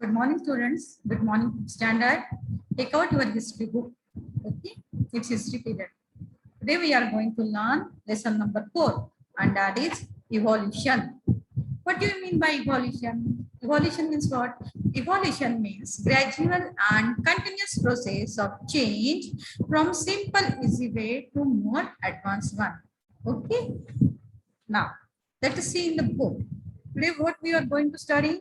Good morning, students. Good morning, standard. Take out your history book. Okay, it's history period. Today we are going to learn lesson number 4, and that is evolution. What do you mean by evolution? Evolution means what? Evolution means gradual and continuous process of change from simple easy way to more advanced one. Okay. Now, let us see in the book. Today, what we are going to study?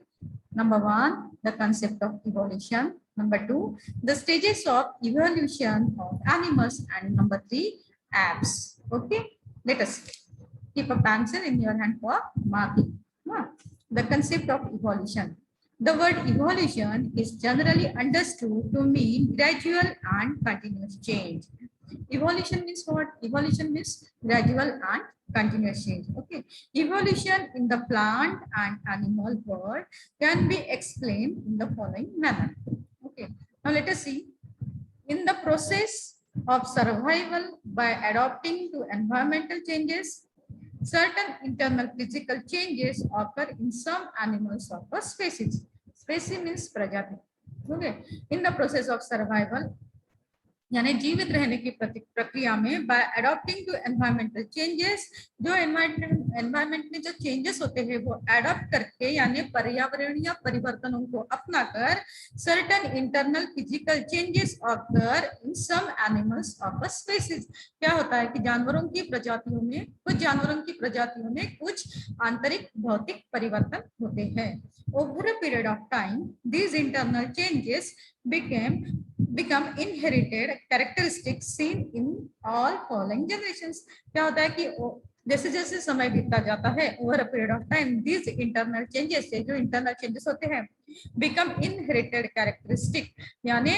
Number 1, the concept of evolution. Number 2, the stages of evolution of animals. And number 3, apps. Okay, let us keep a pencil in your hand for marking. The concept of evolution. The word evolution is generally understood to mean gradual and continuous change. Evolution means what? Evolution means gradual and continuous change. Okay. Evolution in the plant and animal world can be explained in the following manner. Okay. Now let us see. In the process of survival by adapting to environmental changes, certain internal physical changes occur in some animals of a species. Species means prajati. Okay. In the process of survival, यानी जीवित रहने की प्रक्रिया में by adopting to environmental changes, जो environment में जो changes होते हैं वो अडॉप्ट करके यानी पर्यावरणीय परिवर्तनों को अपनाकर certain internal physical changes occur in some animals of a species. क्या होता है कि जानवरों की प्रजातियों में, कुछ जानवरों की प्रजातियों में कुछ आंतरिक भौतिक परिवर्तन होते हैं. Over a period of time these internal changes become inherited characteristics seen in all following generations. क्या होता है कि जैसे जैसे समय बीतता जाता है, over a period of time these internal changes से जो इंटरनल चेंजेस होते हैं बिकम इनहेरिटेड कैरेक्टरिस्टिक यानी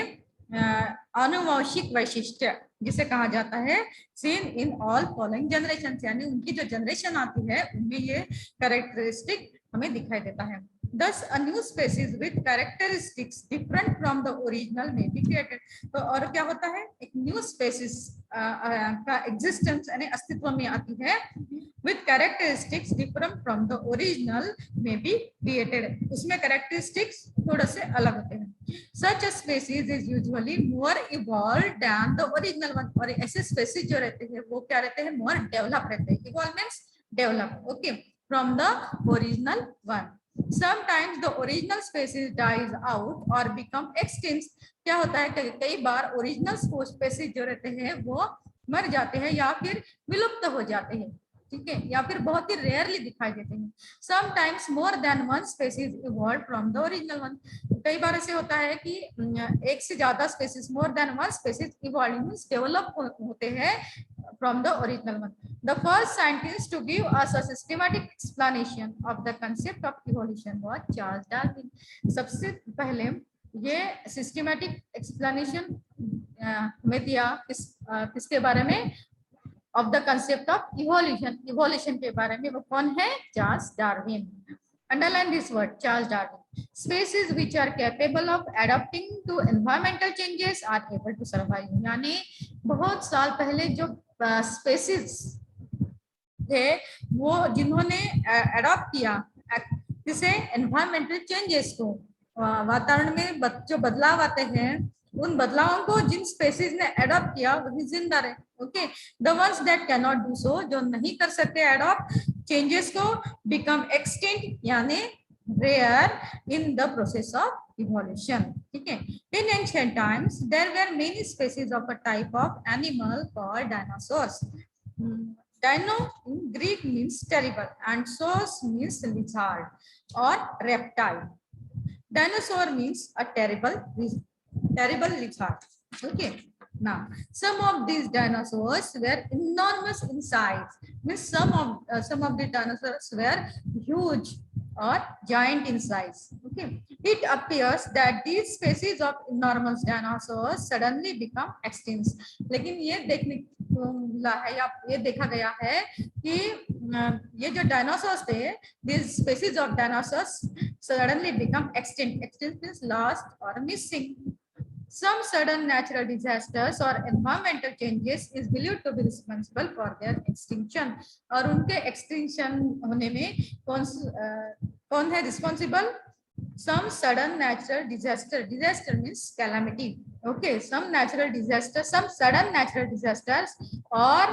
आनुवंशिक वैशिष्ट्य जिसे कहा जाता है seen in all following generation, यानी उनकी जो जनरेशन आती है उनमें ये कैरेक्टरिस्टिक हमें दिखाई देता है. Thus, a new species with characteristics different from the original may be created. तो और क्या होता है, एक न्यू स्पेसीज का एग्जिस्टेंस यानी अस्तित्व में आती है with characteristics different from the original may be created. उसमें characteristics थोड़ा से अलग होते हैं. Such a species is usually more evolved than the original one. और ऐसे स्पेसीज जो रहते हैं वो क्या रहते हैं, more develop रहते हैं. Evolve means develop, okay, from the original one. Sometimes the original species dies out or become extinct. क्या होता है, कई बार ओरिजिनल स्पेसीज जो रहते हैं वो मर जाते हैं या फिर विलुप्त हो जाते हैं, ठीक है, या फिर बहुत ही रेयरली दिखाई देते हैं. Sometimes more than one species evolved from the original one. कई बार ऐसे होता है कि एक से ज्यादा species, more than one species evolve means develop होते हैं from the original one. The first scientist to give us a systematic explanation of the concept of evolution was Charles Darwin. सबसे पहले ये सिस्टमैटिक एक्सप्लेनेशन हमें दिया किसके बारे में, of the concept of evolution के बारे में. वो कौन है, Charles Darwin. Underline this word, Charles Darwin. Species which are capable of adapting to environmental changes are able to survive. यानी बहुत साल पहले जो स्पेसीज थे वो जिन्होंने अडॉप्ट किया किसे, एनवायरमेंटल चेंजेस को, वातावरण में जो बदलाव आते हैं उन बदलावों को जिन स्पेसीज ने अडॉप्ट किया वही जिंदा रहे. Okay, the ones that can not do so, जो नहीं कर सकते अडॉप्ट चेंजेस को, बिकम एक्सटिंक्ट यानी rare in the process of evolution. Okay. In ancient times, there were many species of a type of animal called dinosaurs. Dino in Greek means terrible and saurs means lizard or reptile. Dinosaur means a terrible lizard. Okay. Now, some of these dinosaurs were enormous in size. Means some of the dinosaurs were huge or giant in size. Okay. It appears that these species of enormous dinosaurs suddenly become extinct. लेकिन ये देखने को मिला है या ये देखा गया है कि ये जो डायनासोर्स थे, these species of dinosaurs suddenly become extinct. Extinct means lost or missing. Some sudden natural disasters or environmental changes is believed to be responsible for their extinction. और उनके extinction होने में कौन है responsible? some sudden natural disaster means calamity. Okay, some natural disaster, some sudden natural disasters or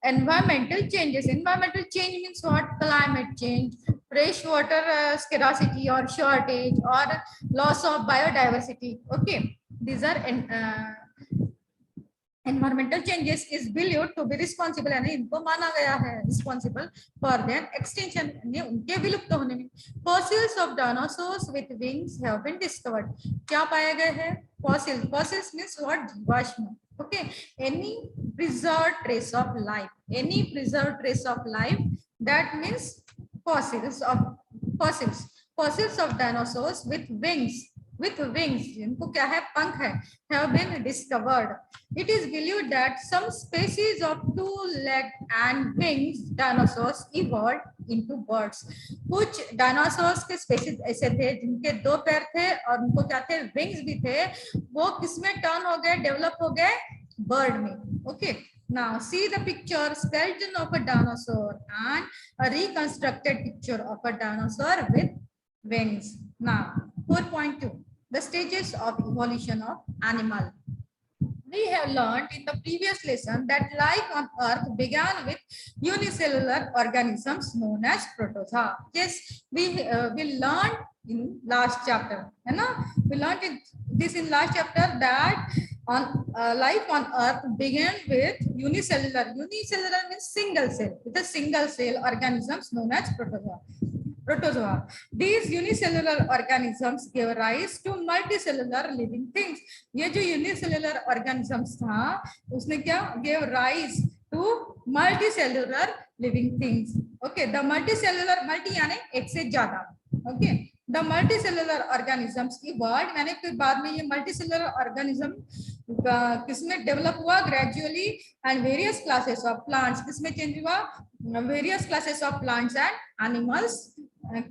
environmental changes. Environmental change means what? Climate change, fresh water scarcity or shortage, or loss of biodiversity. Okay, these are environmental changes is believed to be responsible, यानी इनको माना गया है responsible for their extinction, यानी उनके विलुप्त होने में. Fossils of dinosaurs with wings have been discovered. क्या पाए गए हैं? Fossils. Fossils means what? जीवाश्म. Okay, any preserved trace of life, any preserved trace of life, that means fossils of dinosaurs with wings, जिनको क्या है? पंख है, have been discovered. It is believed that some species of two-legged and winged dinosaurs evolved into birds. कुछ dinosaurs के species ऐसे थे जिनके दो पैर थे और उनको क्या थे? विंग्स भी थे. वो किसमें टर्न हो गए, डेवलप हो गए? बर्ड में. Okay, now see the picture, skeleton of a dinosaur and a reconstructed picture of a dinosaur with wings. Now 4.2, the stages of evolution of animal. We have learned in the previous lesson that life on earth began with unicellular organisms known as protozoa. Yes, we learned in last chapter, we learned this in last chapter, that on life on earth began with unicellular means single cell, with a single cell organisms known as protozoa. These unicellular organisms gave rise to multicellular living things. ये जो unicellular organisms था, उसने क्या? Gave rise to multicellular living things. Okay, the multicellular, multi यानी एक से ज्यादा. Okay, the multicellular organisms evolved, मैंने फिर बाद में ये multicellular organism किसमें डेवलप हुआ? Gradually. And various classes of plants किसमें चेंज हुआ? Various classes of plants and animals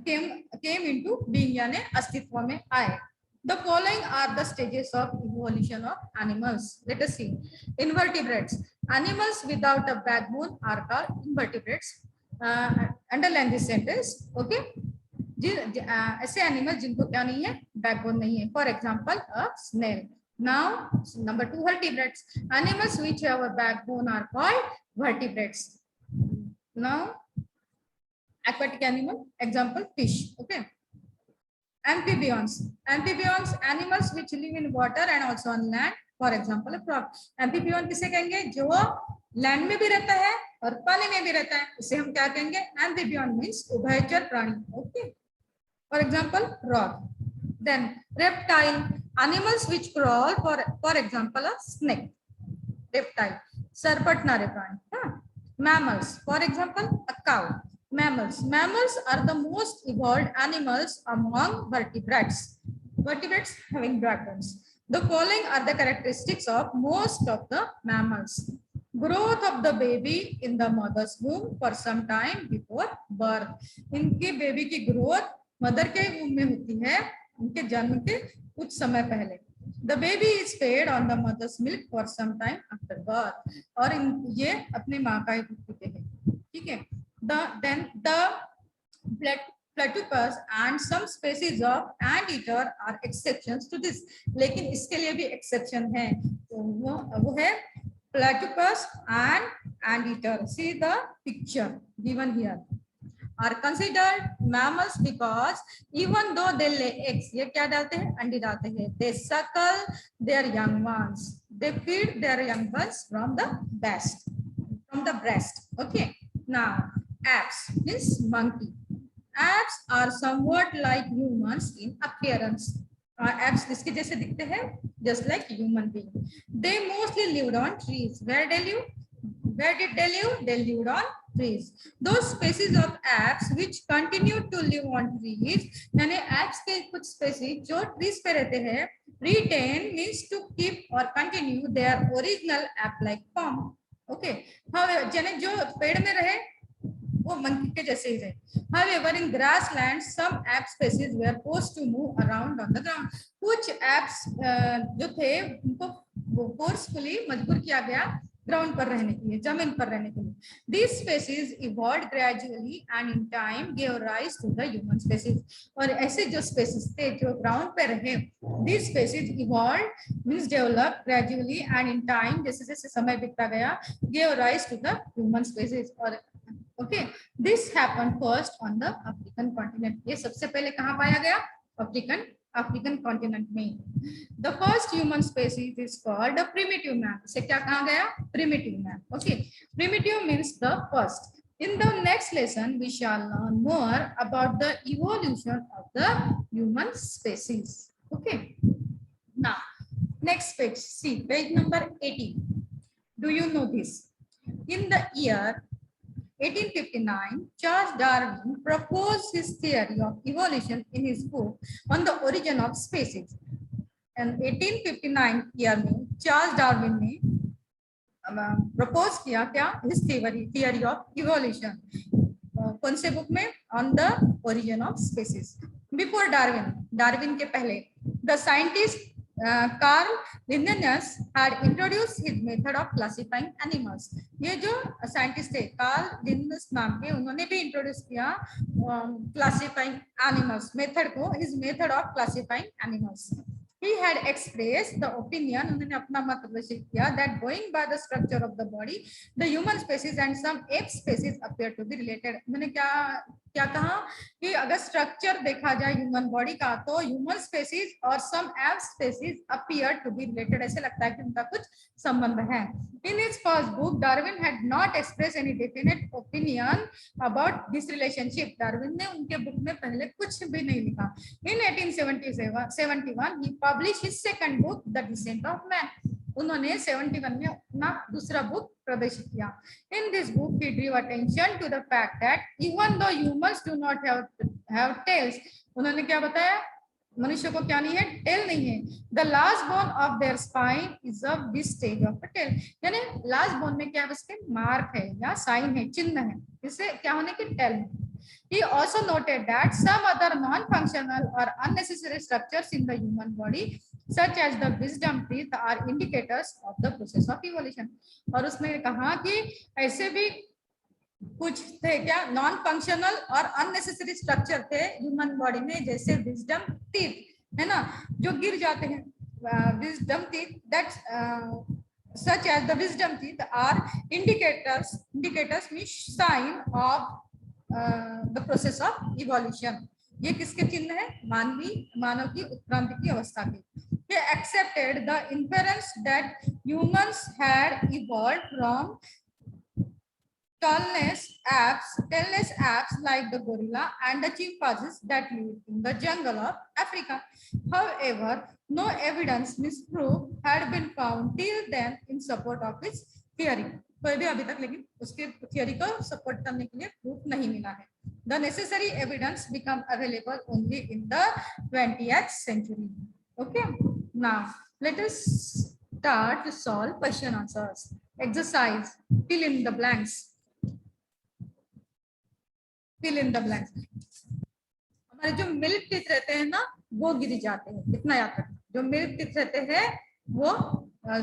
came into being, यानी अस्तित्व में आए. The following are the stages of evolution of animals. Let us see. Invertebrates. Animals without a backbone are called invertebrates. Underline this sentence. Okay. ऐसे animal जिनको क्या नहीं है? Backbone नहीं है. For example a snail. Now number 2, vertebrates. Animals which have a backbone are called vertebrates. Now aquatic animal, example fish. Okay. Amphibians. Amphibians, animals which live in water and also on land. For example a frog. Amphibian किसे कहेंगे? जो land में भी रहता है और पानी में भी रहता है, इसे हम क्या कहेंगे? Amphibian means उभयचर प्राणी. Okay. For example frog. Then reptile. Animals which crawl, for example a snake. Reptile. सरपटनारे प्राणी. Mammals. For example a cow. Mammals are the most evolved animals among vertebrates. Vertebrates having backbones. The following are the characteristics of most of the mammals. Growth of the baby in the mother's womb for some time before birth. इनके baby की growth mother के वूम में होती है, उनके जन्म के कुछ समय पहले. The baby is fed on the mother's milk for some time after birth. और ये अपने माँ का ही दूध पीते हैं. ठीक है. Then the platypus and some species of anteater are exceptions to this. लेकिन इसके लिए भी exception है. वो है platypus and anteater. See the picture given here. Are considered mammals because even though they lay eggs, ये क्या डालते हैं? अंडे डालते हैं. They suckle their young ones. They feed their young ones from the breast. Okay. Now apes means monkey. Apes are somewhat like humans in appearance. Apes किसके जैसे दिखते हैं? Just like human being. They mostly lived on trees. Where did they live? They lived on trees. Those species of apes which continue to live on trees, यानी apes के कुछ species जो trees पे रहते हैं, retain means to keep or continue their original ape-like form. Okay. However, जो पेड़ में रहे वो monkey के जैसे ही रहे. However, in grassland, some ape species were forced to move around on the ground. कुछ apes जो थे उनको forcefully मजबूर किया गया ग्राउंड पर रहने के लिए, जमीन पर रहने के लिए. These species evolved gradually and in time gave rise to the human species. और ऐसे जो species थे जो ग्राउंड पे रहे, these species evolved means developed gradually and in time, जैसे जैसे समय बीतता गया, gave rise to the human species. और okay, this happened first on the African continent. ये सबसे पहले कहाँ पाया गया? अफ्रीकन कॉन्टिनेंट में. The first human species is called primitive man. से क्या कहा गया? Primitive man. Okay, primitive means the first. In the next lesson, we shall learn more about the evolution of the human species. Okay. Now, next page. See, page number 18. Do you know this? In the year 1859, Charles Darwin proposed his theory of evolution in his book on the origin of species. And 1859 year में Charles Darwin ने propose किया क्या? His theory of evolution. कौन से book में? On the origin of species. Before Darwin के पहले the scientist Carl Linnaeus had introduced his method of classifying animals. ये जो साइंटिस्ट थे कार्ल लिन्नेयस नाम के, उन्होंने भी इंट्रोड्यूस किया क्लासिफाइंग एनिमल्स मेथड को, his method of classifying animals. He had expressed the opinion, उन्होंने अपना मत प्रदर्शित किया, that going by the structure of the body, the human species and some ape species appear to be related. उन्होंने क्या कहा कि अगर स्ट्रक्चर देखा जाए ह्यूमन बॉडी का, तो ह्यूमन स्पेसीज और some ape species appear to be related. ऐसे लगता है कि उनका कुछ संबंध है. In his first book Darwin had not express any definite opinion about this relationship. Darwin ने उनके बुक में पहले कुछ भी नहीं लिखा. इन 1871 he published his second book, The Descent of Man. उन्होंने 71 में अपना दूसरा बुक प्रदर्शित किया. In this book he drew attention to the fact that even though humans do not have tails, उन्होंने क्या बताया? मनुष्य को क्या नहीं है? टेल नहीं है. The last bone of their spine is of this stage of a tail. यानी लास्ट बोन में क्या है? उसके मार्क है या साइन है, चिन्ह है, इससे क्या होने की? Tell. He also noted that some other non-functional or unnecessary structures in the human body, such as the wisdom teeth, are indicators of the process of evolution. और उसमें कहा कि ऐसे भी कुछ थे क्या? नॉन फंक्शनल और अननेसेसरी स्ट्रक्चर थे ह्यूमन बॉडी में, जैसे विजडम टीथ है ना, जो गिर जाते हैं. Wisdom teeth that such as the wisdom teeth are indicators means sign of the process of evolution. ये किसके चिन्ह है? मानव की उत्क्रांति की अवस्था के. They accepted the inference that humans had evolved from tailless apes like the gorilla and the chimpanzees that lived in the jungle of Africa. However, no evidence means proof had been found till then in support of his theory. तो भी अभी तक लेकिन उसके theory को support करने के लिए प्रूफ नहीं मिला है. The necessary evidence become available only in the 20th century. Okay. Now let us start to solve question answers. Exercise. Fill in the blanks. Fill in the blanks. हमारे जो milk teeth रहते हैं ना, वो गिर जाते हैं. इतना याद रखना. जो मिल्क टीथ रहते हैं वो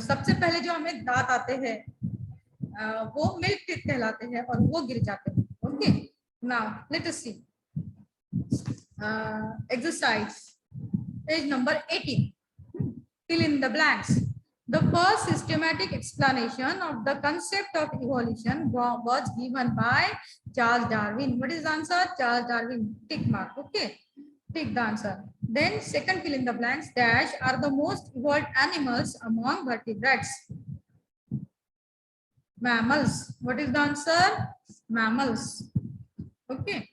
सबसे पहले जो हमें दांत आते हैं वो मिल्क टीथ कहलाते हैं और वो गिर जाते हैं. Okay. Now let us see exercise page number 18. fill in the blanks. The first systematic explanation of the concept of evolution was given by Charles Darwin. What is the answer? Charles Darwin. Tick mark. Okay, tick the answer. Then second fill in the blanks. Dash are the most evolved animals among vertebrates. Mammals. What is the answer? Mammals. Okay.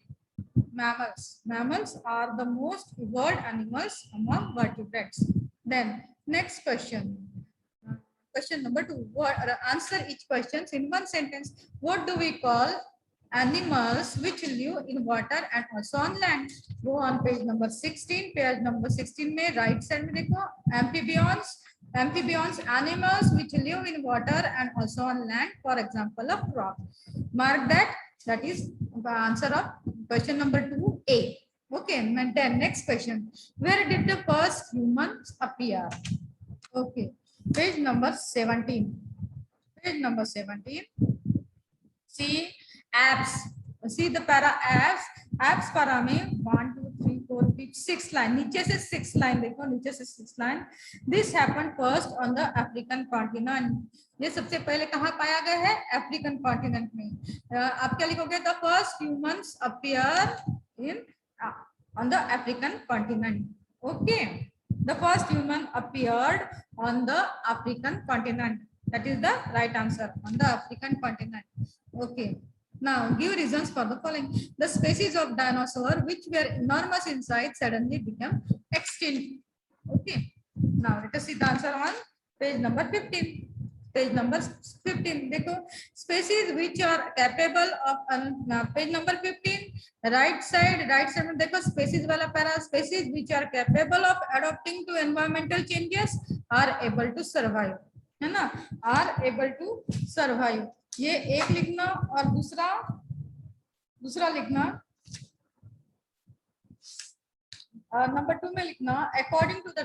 Mammals are the most evolved animals among vertebrates. Then next question. Question number 2. Answer each question in one sentence. What do we call animals which live in water and also on land? Go on page number 16. Page number 16 में right side में देखो amphibians. Amphibians, animals which live in water and also on land. For example, of frog. Mark that. That is the answer of question number 2A. Okay. And then next question. Where did the first humans appear? Okay. Page number 17. Page number 17. See apps. See the para apps. Apps para में 1 2 3 4 5 6 line. नीचे से 6 line देखो, नीचे से 6 line. This happened first on the African continent. ये सबसे पहले कहाँ पाया गया है? अफ्रीकन कॉन्टिनेंट में. आप क्या लिखोगे? The first humans appear in on the African continent. Okay. The first human appeared on the African continent. That is the right answer, on the African continent. Okay. Now give reasons for the following. The species of dinosaur which were enormous in size suddenly became extinct. Okay. Now let us see the answer on page number 15. Page number 15. देखो species which are capable of page number 15. Right side में देखो species वाला para. Species which are capable of adapting to environmental changes are able to survive. है ना? Are able to survive. ये एक लिखना और दूसरा लिखना. नंबर 2 में लिखना according to the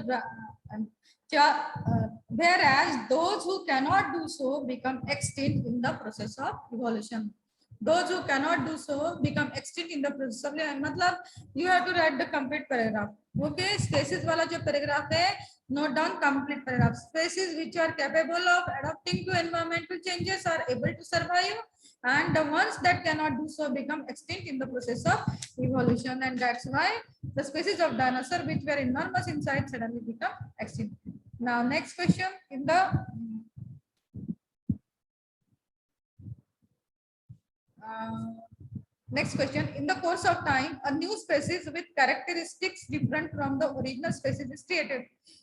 whereas those who cannot do so become extinct in the process of evolution. Those who cannot do so become extinct in the process of evolution. मतलब you have to write the complete paragraph. Okay, species वाला जो paragraph है, note down complete paragraph. Species which are capable of adapting to environmental changes are able to survive, and the ones that cannot do so become extinct in the process of evolution. And that's why the species of dinosaur which were enormous in size suddenly become extinct. Now next question in the next question, in the course of time a new species with characteristics different from the original species is created.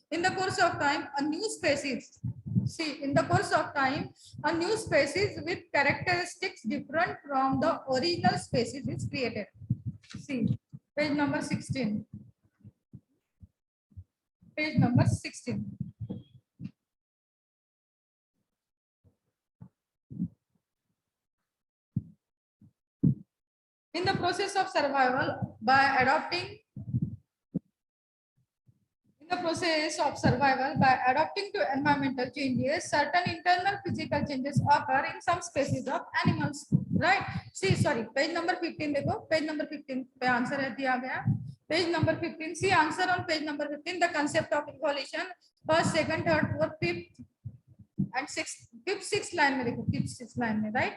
In the course of time a new species, see, in the course of time a new species with characteristics different from the original species is created. See page number 16. Page number 16. In the process of survival by adapting to environmental changes, certain internal physical changes occur in some species of animals. Right? See, sorry, page number 15 देखो, page number 15 पे answer है दिया गया. Page number 15. See answer on page number 15. The concept of evolution. First, second, third, fourth, fifth, and sixth. Sixth line में देखो, fifth, sixth line में, right?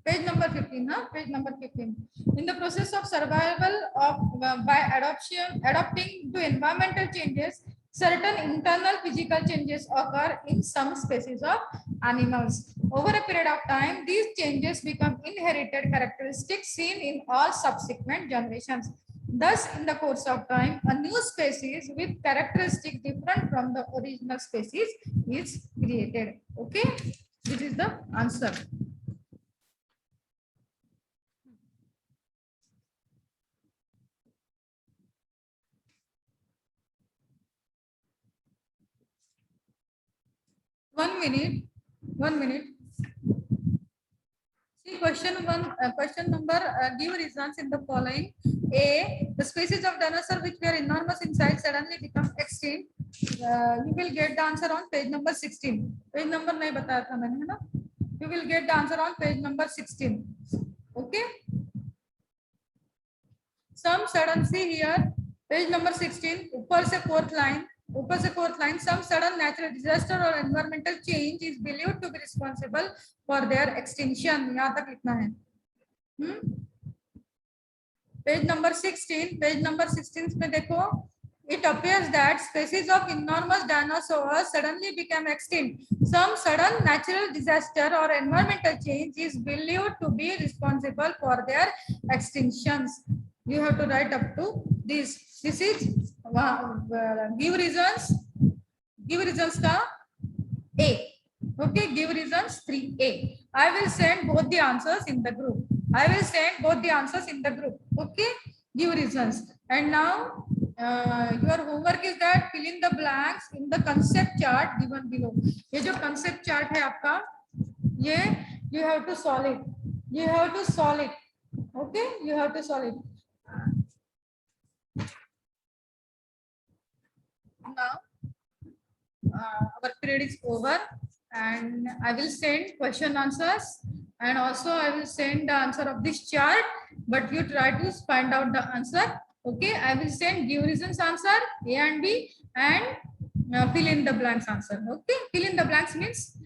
Page number 15. Huh? Page number 15. In the process of survival of by adapting to environmental changes, certain internal physical changes occur in some species of animals. Over a period of time, these changes become inherited characteristics seen in all subsequent generations. Thus, in the course of time, a new species with characteristics different from the original species is created. Okay, this is the answer. One minute. See question number, give reasons in the following. A, the species of dinosaur which were enormous in size suddenly become extinct. You will get the answer on page number 16. Page number नहीं बताया था मैंने, है ना? You will get the answer on page number 16. Okay. Some sudden, see here, page number 16, ऊपर से fourth line. Some sudden natural disaster or environmental change is believed to be responsible for their extinction. यहाँ तक लिखना है. Page number 16 में देखो, it appears that species of enormous dinosaurs suddenly became extinct. Some sudden natural disaster or environmental change is believed to be responsible for their extinctions. You have to write up to this. This is give reasons का A. Okay, give reasons 3A. I will send both the answers in the group. Okay, give reasons. And now your homework is that fill in the blanks in the concept chart given below. ये जो concept chart है आपका, ये you have to solve it. Okay, you have to solve it. Now our period is over and I will send question answers, and also I will send the answer of this chart, but you try to find out the answer. Okay, I will send give reasons answer A and B, and fill in the blanks answer. Okay, fill in the blanks means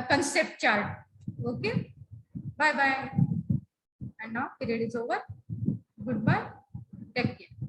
concept chart. Okay, bye bye. And now period is over. Goodbye. Take care.